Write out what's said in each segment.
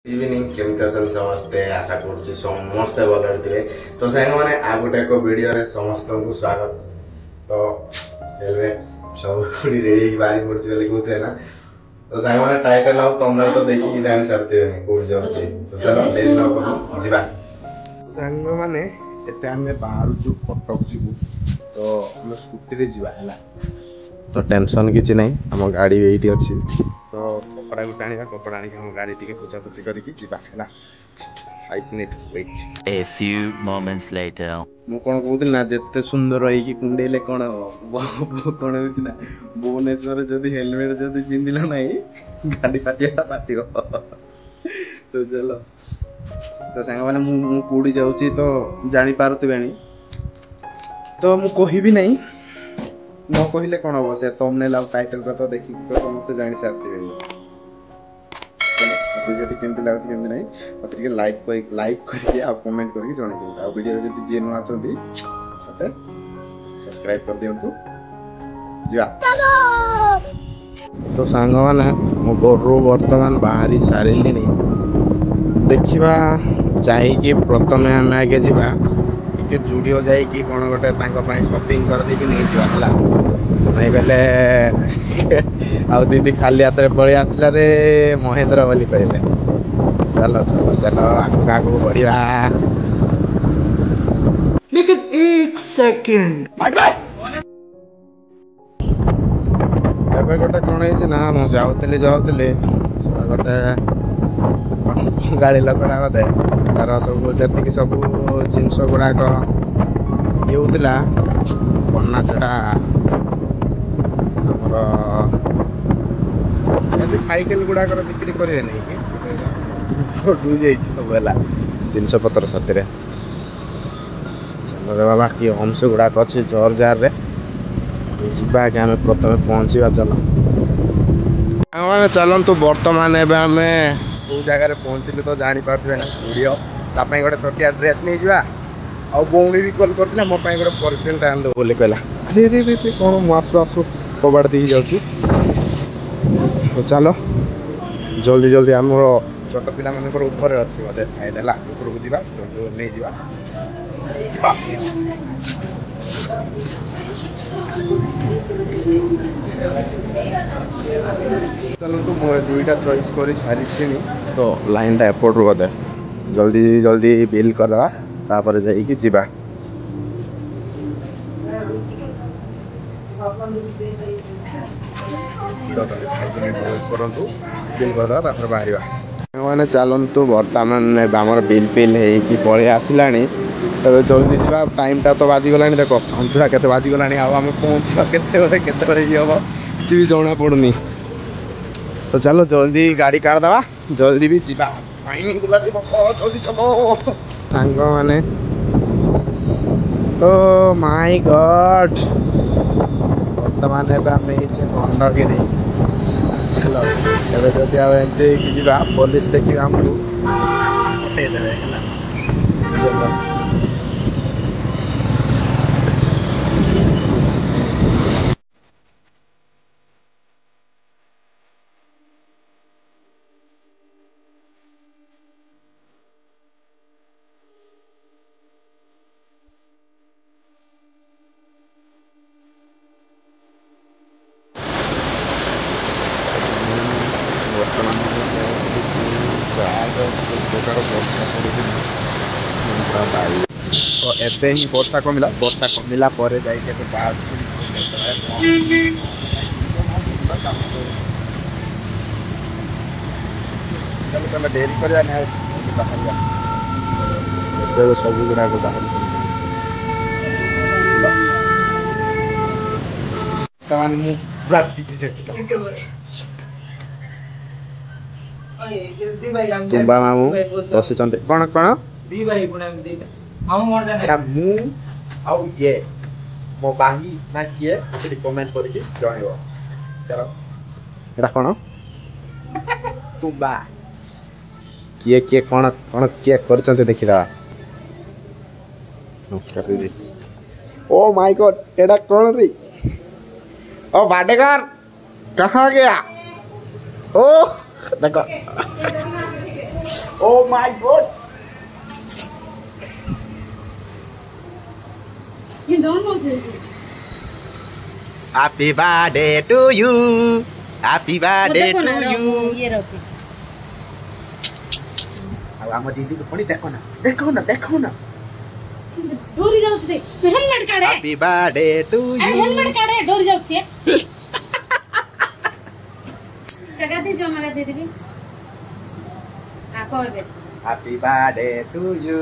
Evening केमिति अछन समस्ते आशा करूची समस्ते भल थे। तो सांग माने आ गोटे को वीडियो रे समस्त को स्वागत। तो हेलमेट सब खुडी रेडी बारी पड़ची बोले कहते ना। तो सांग माने टाइटल आउ तुमने तो देखि कि जान सकते हो कोड जाउची। तो चलो डेली न को जीवा। सांग माने एते हमें बाहर जु कटक जीवु तो हम स्कूटी रे जीवा हला। तो टेंशन किछि नै हम गाड़ी एठी अछि। तो कपड़ा गुटा आनिबा कपड़ा आनि हम गाड़ी टिके पूछा पूछी करके जीवा हला। 5 minute wait. A few moments later. मु कोन कहउतिल ना जत्ते सुंदर रही कि कुंडेले कोन कोन होछि ना भुवनेश्वर जदी हेलमेट जदी पिंदिला नै गाड़ी फाटियाटा फाटियो। तो चलो तो सांग माने मु कुडी जाउची तो जानि पारतबेनी। तो मु कहिबी नै न कहले कोन हो से थंबनेल आ टाइटल को तो देखि तो मते जानि सारथिबे। वीडियो केमती लागछ केमती नै मते के लाइक करके आ कमेंट करके जणे दियो। आ वीडियो जदी जे न आछंती मते सब्सक्राइब कर दियंतु। जा तो सांग माने मो गोरु वर्तमान बाहरी सारिली नै देखिबा चाहि कि प्रथमे हम आगे जीवा के जुडियो जाई कि कोन गोटे तांको पई शॉपिंग कर दे कि नै जीवा हला। नहीं बेले आ दीदी खाली हाथ रे पळे आसला रे महेंद्र बोली कहले। चलो चलो चलो आगु आगु बढ़िया। लेकिन 1 सेकंड एबे गोटे कोन है ना मु जाउतले गोटे गाड़ी लगड़ा बदे तार सब जति सब जिंस गुडा को ये होतला बन्ना छडा हमर साइकिल गुडा कर बिक्री करे नै कि डू जाई छी सब हला जिंस पत्र साथे रे। चलो रे बाबा की अंश गुडा कछि जोर जार रे जिबा के हमें प्रथमे पहुंचीबा। चलो माने चलन तो वर्तमान एबे हमें को जगह रे पहुंचली तो जानि पारथबे ना वीडियो ता पई गोटे टोटिया ड्रेस नै जिबा। आ बोउनी भी कॉल करथिला मो पई गोटे परफ्यूम टा आन दो बोले कहला। अरे रे रे कोन मासु आसु कबाड़ दी जाउची। तो चलो जल्दी जल्दी हमरो छोट पिला मन पर ऊपर अछि बदे साइड हला ऊपर को जीवा तो नै जीवा जीवा। चलो तो मो दुईटा चॉइस करी सारी छिनी तो लाइन टा एयरपोर्ट रो बदे जल्दी जल्दी बिल करवा तापर जाई कि जीवा। करंतु बिल करदा तापर बाहरिवा माने चलंतु वर्तमान हमर बिल पिल हे कि पळे आसिलानी। तबे जल्दी जीवा टाइम टा तो बाजी गलानी देखो अंचुरा केते बाजी गलानी आ हम पहुंचवा केते बळे ही हो किछ भी जणा पडुनी। तो चलो जल्दी गाड़ी काट दवा जल्दी भी जीवा टाइम गुला दे जल्दी चलो सांग माने। ओ माय गॉड वर्तमान एबे हम एचे खंडगिरी। चलो एबे जति आ एते कि जीवा पुलिस देखि हमको हटे देबे हला। चलो तो एते ही वर्षा कमिला पर जाई के बाहर चलो चलो देरी कर जाने बाहर तो सब गुना को बाहर तमान मु पूरा पीछे से तुम्बा मामू बसी चंदे कोन कोन दी भाई गुना देटा हम मोर जाने मु आउ ये मो बाही ना किए से कमेंट करके जणियो। चलो एटा कोन तुम्बा किए किए कोन कोन किए करचंते देखिदा। नमस्कार दीदी। ओ माय गॉड एटा कोन रे ओ बाडेकर कहां गया ओ देखो माय गॉड ये दोनों थे happy birthday to you happy birthday to you ये रहछि अब हम दीदी को पुणी देखो ना डोरी जाउछ दे तू हेलमेट काढे happy birthday to you helmet काढे डोरी जाउछ जगह दे जो हमारा दे देबी आ कहबे हैप्पी बर्थडे टू यू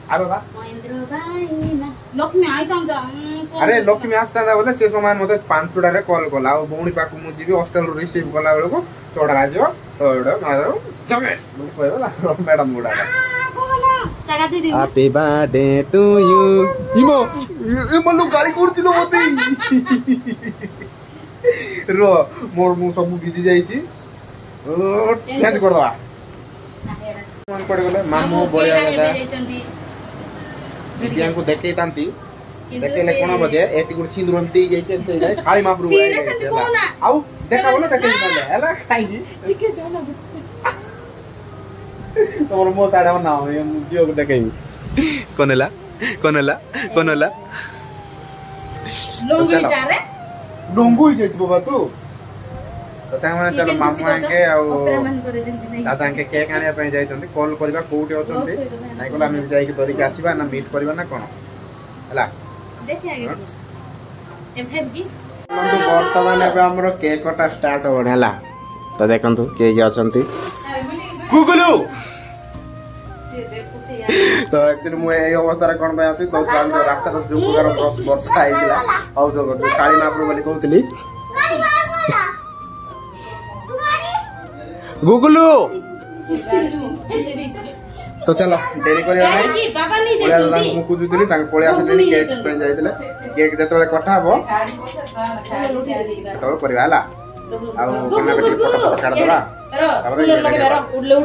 आ बाबा महेंद्र भाई ना लक्ष्मी आई ताऊ जा अरे लक्ष्मी आस्ता बोले से समय मते 5टा रे कॉल कला आ बौणी पाकु मु जीबी हॉस्टल रिसीव कला बेले को चोडा आजो तो एडो मारो जमे मु कहबला मैडम गुडा जगह दे देबी हैप्पी बर्थडे टू यू इमो इमो गाली करछिलो मते रो मोर मु सब बिजी जाईची चेंज कर दवा मन पड़ गेले मामू बड़िया दादा दिदिया को देखे तांती देखेले कोन बजे एटी गुड सिंदुरंती जाईचे ते जाय खाली मापरू सीरियस से को ना आउ देखा बोले देखे ताले हला खाईगी चिके दो ना तोर मो साडा ना जियो को देखे कोनला लोंगी टारे डोंगू ही जाईछ बाबा तू तो सांग माने चलो मामू के आ दादा के केक आने पे जाई छथि कॉल करबा कोउटे अछथि नाइ कोला हम जाई के तोरी के आसीबा ना मीट करबा ना कोन हला देखि आगे एम खाइब की बंधु वर्तमान अब हमरो केक कटा स्टार्ट हो हला तो देखंतु के जे अछथि गुगुलू से देखु छै तो एक्चुअली मु ए अवस्था रे कोन बय अछि तो रास्ता रो जो प्रकार वर्षा आइला औ जो काली मापरू बोली कहतली गुगुलू तो चलो देरी करियो नै बाबा नहीं ओला मु कुजुतली तांग पळे आसले केक पे जाइतले केक जतबे कटा हबो तो परिवा हला आ कना बेटी फोटो काट दबा तापर उड़ले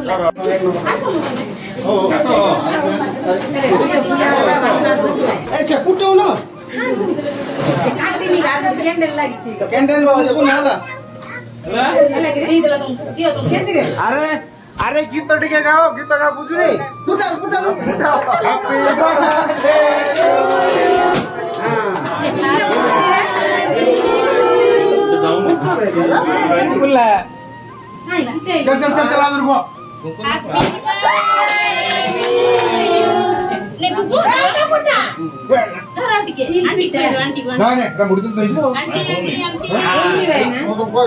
ए चकुटो न काटी नि गाज कैंडल लागि छी कैंडल बाबा को नाला अरे अरे गीत तो टिके गाओ गीत गा बुझु रे फुटा हैप्पी बर्थडे बुला चल चला मेरे को ले बुबू आटा फुटा धरा टिके आंटी को आंटी को ना ने रा मुड़ी तो नहीं आंटी वो तो को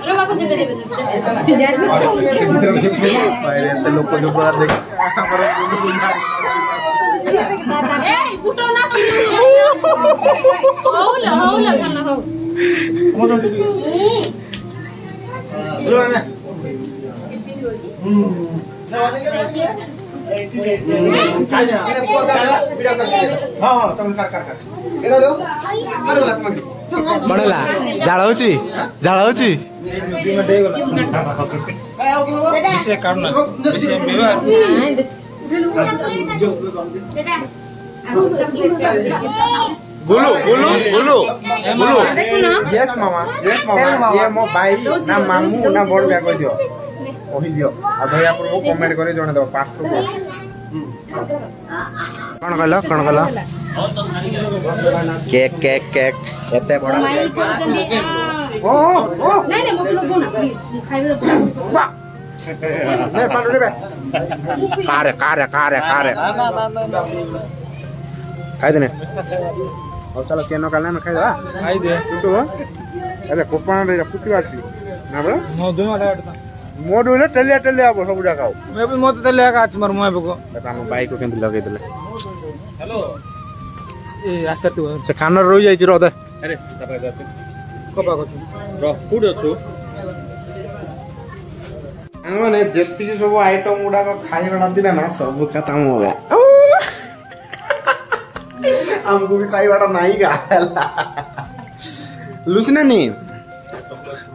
लो बाबू दे पहले तो लोग को जो बाहर देख हमारा ए फुटो ना हौला खाना हो जो है ना हां चल कर एडा रो मार ग्लास मांगी बडला जाळाउची से काढना से मेवा गुलू यस मामा ये मो भाई ना मामू ना बड़ ब्या कहि दियो आ भैया पर वो कमेंट करे जणे दो 500 कोन कहला केक एते बड़ा ओ नहीं मतलब दो ना खाइबे नहीं पालो रे कारे खाई देने और चलो केनो काले में खाई दे आई दे टुटु अरे कोपन रे पुटी आसी ना बड़ा मो दो वाला मोडू ने टलिया आबो सब जागाओ मैं भी मत तले का आछ मार मोय बको हम बाइक को केंति लगे देले हेलो ए रास्ता तू से खाना रोई जाई रो दे अरे तापा जाते कपा को रो कुडो छु माने जेति सब आइटम उडा को खाई बडा दिना ना सब खत्म हो गया हमको भी खाई बडा नहीं गा लुसना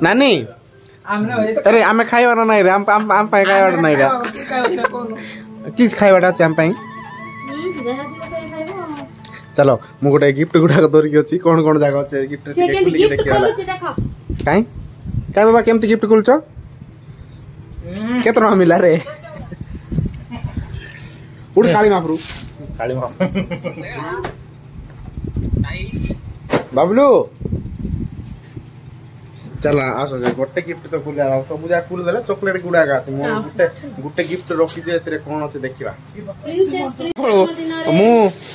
नानी अरे आमे खाई बडा नहीं रे हम पाए खाई बडा नहीं गा किस खाई बडा हम पाए चलो मु गोटे गिफ्ट गुड़ाक धरिकी अच्छी कौन कौन जगह अच्छे गिफ्ट से केंदी गिफ्ट खोलुची देखो काई काई बाबा केमती गिफ्ट खोलछ केतना मिला रे उड़ काली महाप्रभु काली मां बाबलू चला आसो जे गोटे गिफ्ट तो खुला दाओ सब जा खुल देले चॉकलेट गुडा का मो गोटे गोटे गिफ्ट रखी जे एतरे कोन अछि देखिबा प्रिंसेस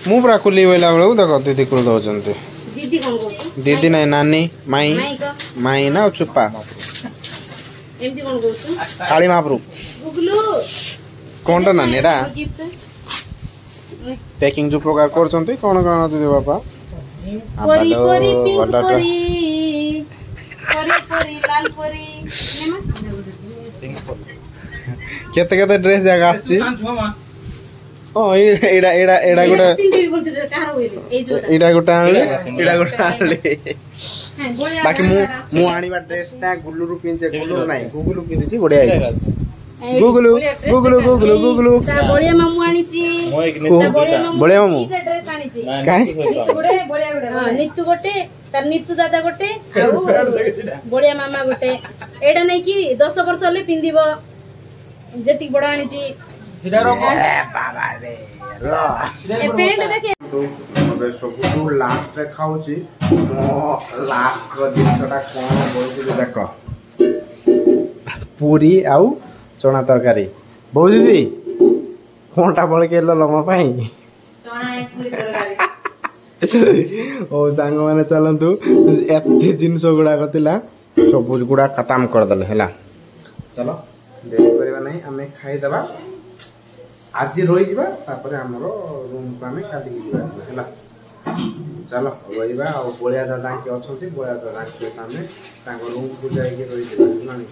मु पूरा खुली वेला बेलू देखो दीदी खुल दो जंते दीदी कोन को दीदी नहीं नानी माई माई ना चुप्पा एमती कोन को काली महाप्रभु गुगलू कोनटा नानी रा गिफ्ट पैकिंग जो प्रकार करछंती कोन कोन अछि दे बापा परी परी पिंक परी परी परी लाल परी नेमा केते केते ड्रेस जगह आछि ओ एडा एडा एडा गोटा पिंडी बोलते कहार होइले ए जो एडा गोटा आनले एडा गोटा आनले हां गोळ्या बाकी मु आनिबा ड्रेस टा गुल्लू पिंचे गुल्लू नाही गुगुलू पिंदिची गोडिया आइछि गुगुलू गुगुलू गुगुलू गुगुलू ता गोळ्या मामू आनिची मो एक बड़े मामू ईटा ड्रेस आनिची काई गोडे बळिया गोडे हां नित्तू गोटे तार नित्तू दादा गोटे आउ बळिया मामा गोटे एडा नै कि 10 वर्ष ले पिंदिबो जेति बड आनिची बाबा रे रो ए पेंट देखे तो मबे सबु लास्ट रे खाउची मो लास्ट रो जिनसटा कोन बोलती देखो पूरी आउ चना तरकारी बहु दीदी कोनटा बळ के लम पाई चना एक पूरी तरकारी ओ सांग माने चलंतु एते जिनस गुडा कतिला सब गुडा खत्म कर दले हैला चलो देरी करबा नहीं हमें खाई दबा आज रही जीवा तापर हमरो रूम को हमें काली जीवा हैला चलो रहिबा और बोलिया दादा के अछंती बोलिया दादा के सामने तांको रूम को जाई के रही जीवा